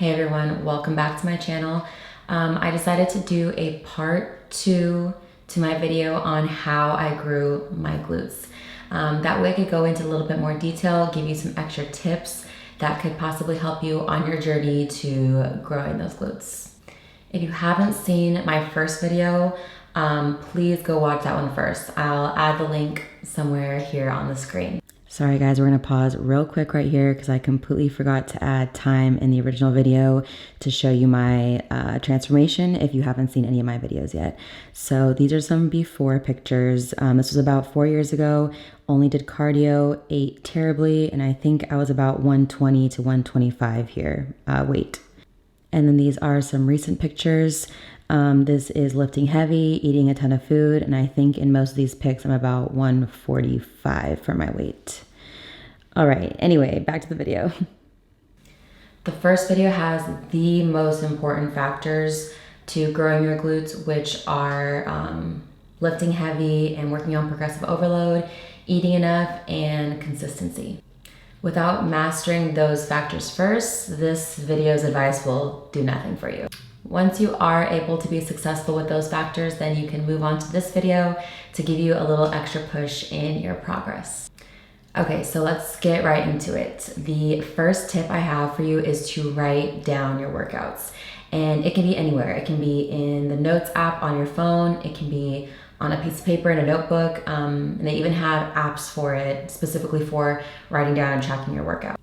Hey everyone, welcome back to my channel. I decided to do a part 2 to my video on how I grew my glutes. That way I could go into a little bit more detail, give you some extra tips that could possibly help you on your journey to growing those glutes. If you haven't seen my first video, please go watch that one first. I'll add the link somewhere here on the screen. Sorry guys, we're gonna pause real quick right here because I completely forgot to add time in the original video to show you my transformation if you haven't seen any of my videos yet. So these are some before pictures. This was about 4 years ago, only did cardio, ate terribly, and I think I was about 120 to 125 here, weight. And then these are some recent pictures. This is lifting heavy, eating a ton of food, and I think in most of these pics I'm about 145 for my weight. All right, anyway, back to the video. The first video has the most important factors to growing your glutes, which are lifting heavy and working on progressive overload, eating enough, and consistency. Without mastering those factors first, this video's advice will do nothing for you. Once you are able to be successful with those factors, then you can move on to this video to give you a little extra push in your progress. Okay, so let's get right into it. The first tip I have for you is to write down your workouts. And it can be anywhere. It can be in the Notes app on your phone. It can be on a piece of paper in a notebook. And they even have apps for it, specifically for writing down and tracking your workout.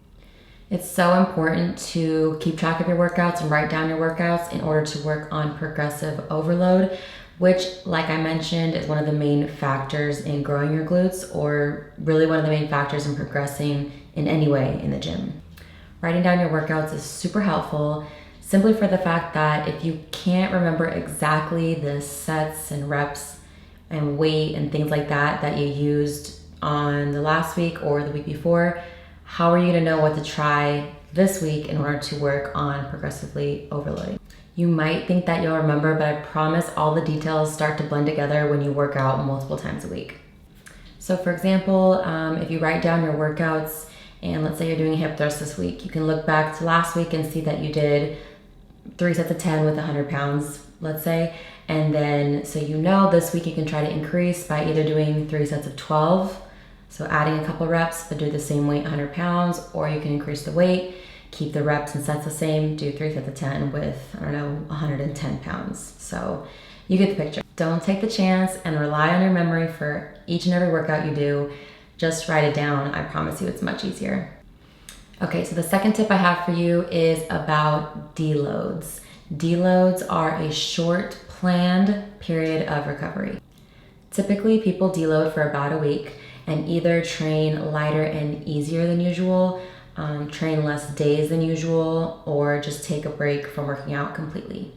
It's so important to keep track of your workouts and write down your workouts in order to work on progressive overload, which, like I mentioned, is one of the main factors in growing your glutes, or really one of the main factors in progressing in any way in the gym. Writing down your workouts is super helpful, simply for the fact that if you can't remember exactly the sets and reps and weight and things like that that you used on the last week or the week before, how are you gonna know what to try this week in order to work on progressively overloading? You might think that you'll remember, but I promise all the details start to blend together when you work out multiple times a week. So for example, if you write down your workouts, and let's say you're doing hip thrust this week, you can look back to last week and see that you did 3 sets of 10 with 100 pounds, let's say, and then so you know this week you can try to increase by either doing 3 sets of 12, so adding a couple reps, but do the same weight, 100 pounds, or you can increase the weight, keep the reps and sets the same, do 3 sets of 10 with, 110 pounds. So you get the picture. Don't take the chance and rely on your memory for each and every workout you do. Just write it down. I promise you it's much easier. Okay, so the second tip I have for you is about deloads. Deloads are a short, planned period of recovery. Typically, people deload for about a week and either train lighter and easier than usual, train less days than usual, or just take a break from working out completely.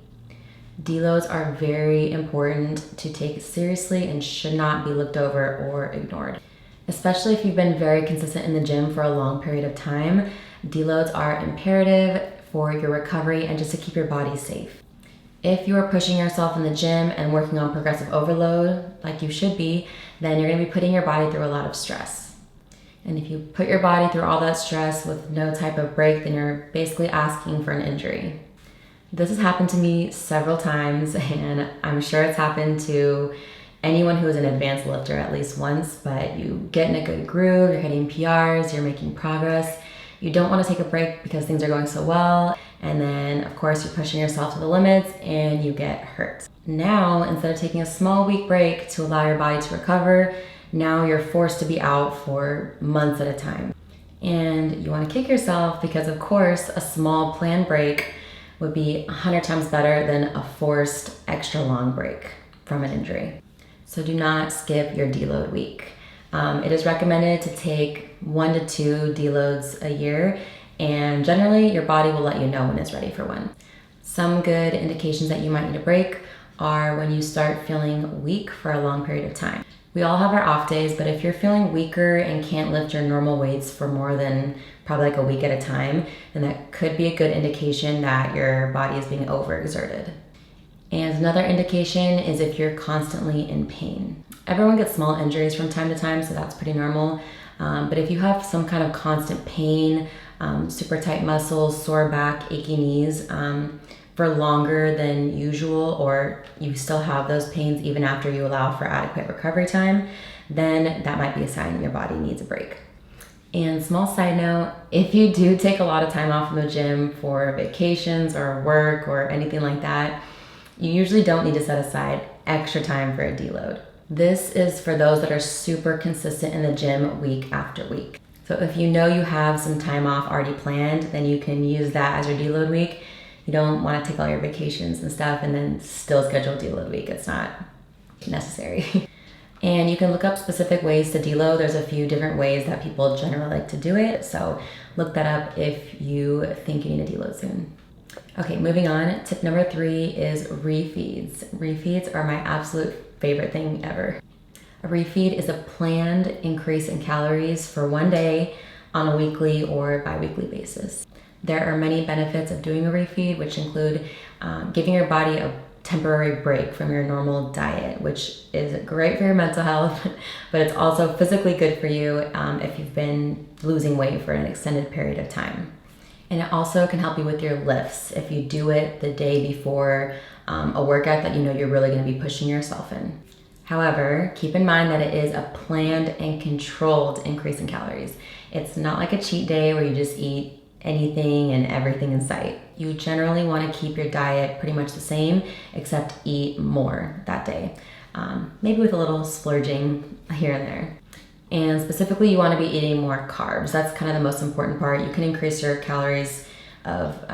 Deloads are very important to take seriously and should not be looked over or ignored. Especially if you've been very consistent in the gym for a long period of time, deloads are imperative for your recovery and just to keep your body safe. If you are pushing yourself in the gym and working on progressive overload, like you should be, then you're gonna be putting your body through a lot of stress. And if you put your body through all that stress with no type of break, then you're basically asking for an injury. This has happened to me several times, and I'm sure it's happened to anyone who is an advanced lifter at least once, but you get in a good groove, you're hitting PRs, you're making progress. You don't want to take a break because things are going so well, and then of course you're pushing yourself to the limits and you get hurt. Now, instead of taking a small week break to allow your body to recover, now you're forced to be out for months at a time. And you want to kick yourself because of course a small planned break would be 100 times better than a forced extra long break from an injury. So do not skip your deload week. It is recommended to take 1 to 2 deloads a year, and generally your body will let you know when it's ready for one. Some good indications that you might need a break are when you start feeling weak for a long period of time. We all have our off days, but if you're feeling weaker and can't lift your normal weights for more than probably like a week at a time, then that could be a good indication that your body is being overexerted. And another indication is if you're constantly in pain. Everyone gets small injuries from time to time, so that's pretty normal. But if you have some kind of constant pain, super tight muscles, sore back, achy knees for longer than usual, or you still have those pains even after you allow for adequate recovery time, then that might be a sign your body needs a break. And small side note, if you do take a lot of time off from the gym for vacations or work or anything like that, you usually don't need to set aside extra time for a deload. This is for those that are super consistent in the gym week after week. So if you know you have some time off already planned, then you can use that as your deload week. You don't want to take all your vacations and stuff and then still schedule deload week. It's not necessary. And you can look up specific ways to deload. There's a few different ways that people generally like to do it. So look that up if you think you need a deload soon. Okay, moving on. Tip number 3 is refeeds. Refeeds are my absolute favorite thing ever. A refeed is a planned increase in calories for one day on a weekly or bi-weekly basis. There are many benefits of doing a refeed, which include giving your body a temporary break from your normal diet, which is great for your mental health, but it's also physically good for you if you've been losing weight for an extended period of time. And it also can help you with your lifts if you do it the day before a workout that you know you're really going to be pushing yourself in. However, keep in mind that it is a planned and controlled increase in calories. It's not like a cheat day where you just eat anything and everything in sight. You generally want to keep your diet pretty much the same, except eat more that day. Maybe with a little splurging here and there. And specifically, you want to be eating more carbs. That's kind of the most important part. You can increase your calories of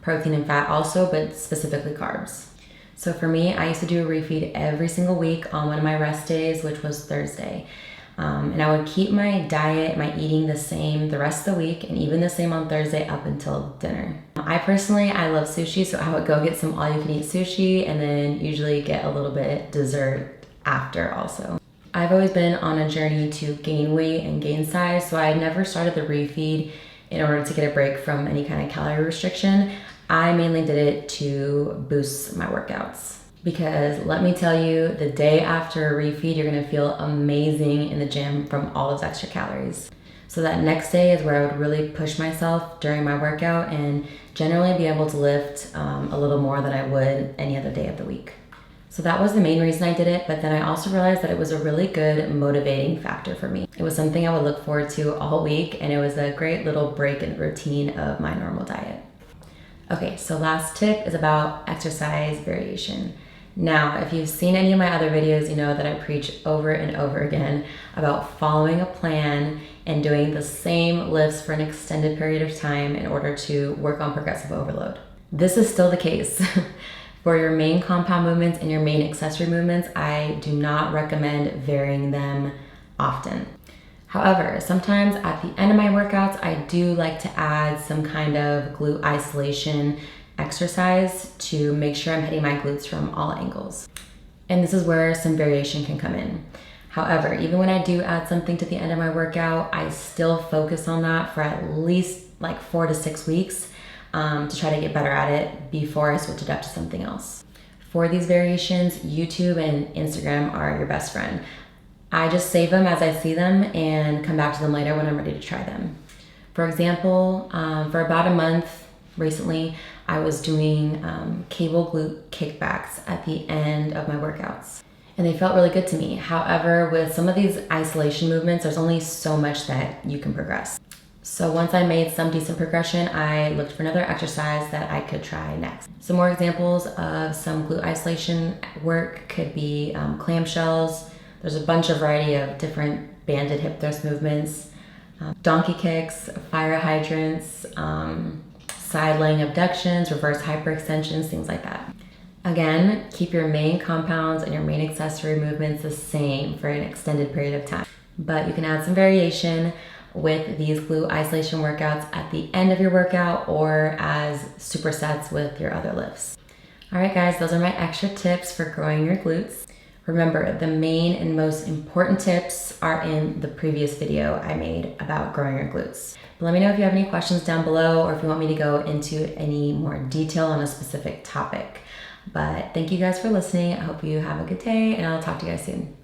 protein and fat also, but specifically carbs. So for me, I used to do a refeed every single week on one of my rest days, which was Thursday. And I would keep my diet, my eating the same the rest of the week, and even the same on Thursday up until dinner. I love sushi, so I would go get some all-you-can-eat sushi and then usually get a little bit dessert after also. I've always been on a journey to gain weight and gain size, so I never started the refeed in order to get a break from any kind of calorie restriction. I mainly did it to boost my workouts. Because let me tell you, the day after a refeed, you're gonna feel amazing in the gym from all those extra calories. So that next day is where I would really push myself during my workout and generally be able to lift a little more than I would any other day of the week. So that was the main reason I did it, but then I also realized that it was a really good motivating factor for me. It was something I would look forward to all week, and it was a great little break in the routine of my normal diet. Okay, so last tip is about exercise variation. Now, if you've seen any of my other videos, you know that I preach over and over again about following a plan and doing the same lifts for an extended period of time in order to work on progressive overload. This is still the case. For your main compound movements and your main accessory movements, I do not recommend varying them often. However, sometimes at the end of my workouts, I do like to add some kind of glute isolation exercise to make sure I'm hitting my glutes from all angles. And this is where some variation can come in. However, even when I do add something to the end of my workout, I still focus on that for at least like 4 to 6 weeks to try to get better at it before I switch it up to something else. For these variations, YouTube and Instagram are your best friend. I just save them as I see them and come back to them later when I'm ready to try them. For example, for about a month recently, I was doing cable glute kickbacks at the end of my workouts. And they felt really good to me. However, with some of these isolation movements, there's only so much that you can progress. So once I made some decent progression, I looked for another exercise that I could try next. Some more examples of some glute isolation work could be clamshells. There's a bunch of variety of different banded hip thrust movements, donkey kicks, fire hydrants, side laying abductions, reverse hyperextensions, things like that. Again, keep your main compounds and your main accessory movements the same for an extended period of time. But you can add some variation with these glute isolation workouts at the end of your workout or as supersets with your other lifts. All right, guys, those are my extra tips for growing your glutes. Remember, the main and most important tips are in the previous video I made about growing your glutes. But let me know if you have any questions down below or if you want me to go into any more detail on a specific topic. But thank you guys for listening. I hope you have a good day and I'll talk to you guys soon.